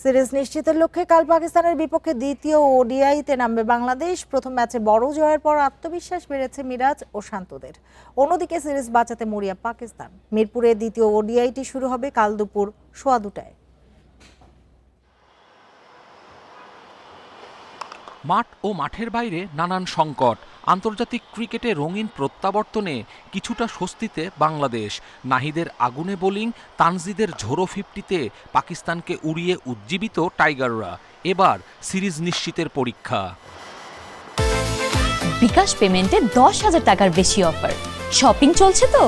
Series নিশ্চিতের লক্ষ্যে কাল পাকিস্তানের বিপক্ষে দ্বিতীয় ওডিআইতে নামবে বাংলাদেশ। প্রথম ম্যাচে বড় জয়ের পর আত্মবিশ্বাস বেড়েছে মিরাজ ও শান্তদের। অন্যদিকে সিরিজ বাঁচাতে মরিয়া পাকিস্তান। মিরপুরে দ্বিতীয় ওডিআইটি শুরু হবে কাল দুপুর 2:15টায়। মাঠ ও মাঠের বাইরে নানান সংকট। আন্তর্জাতিক ক্রিকেটে রঙিন প্রত্যাবর্তনে কিছুটা স্বস্তিতে বাংলাদেশ। নাহিদের আগুনে বোলিং, তানজিদের ঝোড়ো 50-তে পাকিস্তানকে উড়িয়ে উজ্জীবিত টাইগাররা। এবার সিরিজ নিশ্চিতের পরীক্ষা। বিকাশ পেমেন্টে 10,000 টাকার বেশি অফার। শপিং চলছে তো।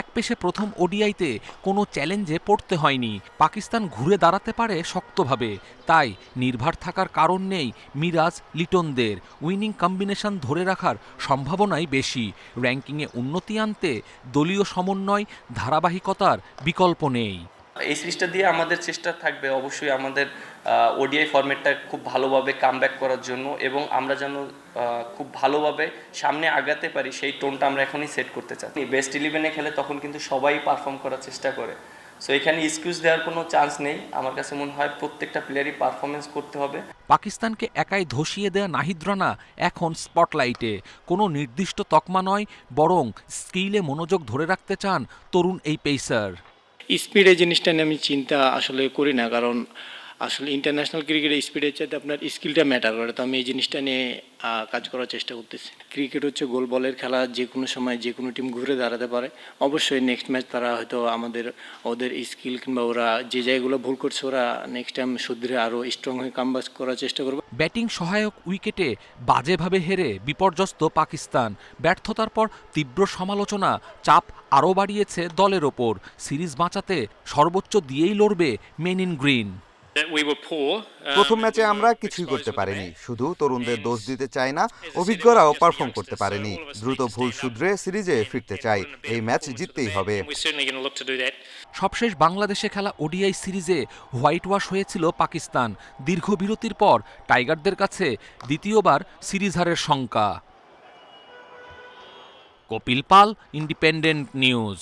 এক পেশে প্রথম ওডিআইতে কোনো চ্যালেঞ্জে পড়তে হয়নি। পাকিস্তান ঘুরে দাঁড়াতে পারে শক্তভাবে, তাই নির্ভর থাকার কারণ নেই মিরাজ লিটনদের। উইনিং কম্বিনেশন ধরে রাখার সম্ভাবনাই বেশি। র্যাঙ্কিংয়ে উন্নতি আনতে দলীয় সমন্বয়, ধারাবাহিকতার বিকল্প নেই। এই সিরিজটা দিয়ে আমাদের চেষ্টা থাকবে অবশ্যই আমাদের ওডিআই ফরম্যাটটা খুব ভালোভাবে কামব্যাক করার জন্য, এবং আমরা যেন খুব ভালোভাবে সামনে আগাতে পারি সেই টোনটা আমরা এখনই সেট করতে চাচ্ছি। বেস্ট 11-এ খেলে তখন কিন্তু সবাই পারফর্ম করার চেষ্টা করে, সো এখানে এক্সকিউজ দেওয়ার কোনো চান্স নেই। আমার কাছে মনে হয় প্রত্যেকটা প্লেয়ারই পারফরমেন্স করতে হবে। পাকিস্তানকে একাই ধসিয়ে দেয়া নাহিদ রানা এখন স্পটলাইটে। কোনো নির্দিষ্ট তকমা নয়, বরং স্কিলে মনোযোগ ধরে রাখতে চান তরুণ এই পেসার। স্পিড এই জিনিসটা নিয়ে আমি চিন্তা আসলে করি না, কারণ আসলে ইন্টারন্যাশনাল ক্রিকেটে স্পিডের চাইতে আপনার স্কিলটা ম্যাটার করে। তো আমি এই জিনিসটা নিয়ে কাজ করার চেষ্টা করতেছি। ক্রিকেট হচ্ছে গোল বলের খেলা, যে কোনো সময় যে কোনো টিম ঘুরে দাঁড়াতে পারে। অবশ্যই নেক্সট ম্যাচ তারা হয়তো ওদের স্কিল কিংবা ওরা যে জায়গাগুলো ভুল করছে ওরা নেক্সট টাইম শুধরে আরও স্ট্রং হয়ে কামব্যাক করার চেষ্টা করবে। ব্যাটিং সহায়ক উইকেটে বাজেভাবে হেরে বিপর্যস্ত পাকিস্তান। ব্যর্থতার পর তীব্র সমালোচনা, চাপ আরও বাড়িয়েছে দলের ওপর। সিরিজ বাঁচাতে সর্বোচ্চ দিয়েই লড়বে মেন ইন গ্রিন। প্রথম ম্যাচে আমরা কিছুই করতে পারিনি। শুধু তরুণদের দোষ দিতে চাই না, অভিজ্ঞরাও পারফর্ম করতে পারেনি। দ্রুত ভুল শুধরে সিরিজে ফিরতে চাই। এই ম্যাচ জিততেই হবে। সবশেষ বাংলাদেশে খেলা ওডিআই সিরিজে হোয়াইট ওয়াশ হয়েছিল পাকিস্তান। দীর্ঘ বিরতির পর টাইগারদের কাছে দ্বিতীয়বার সিরিজ হারের শঙ্কা। কপিল পাল, ইন্ডিপেন্ডেন্ট নিউজ।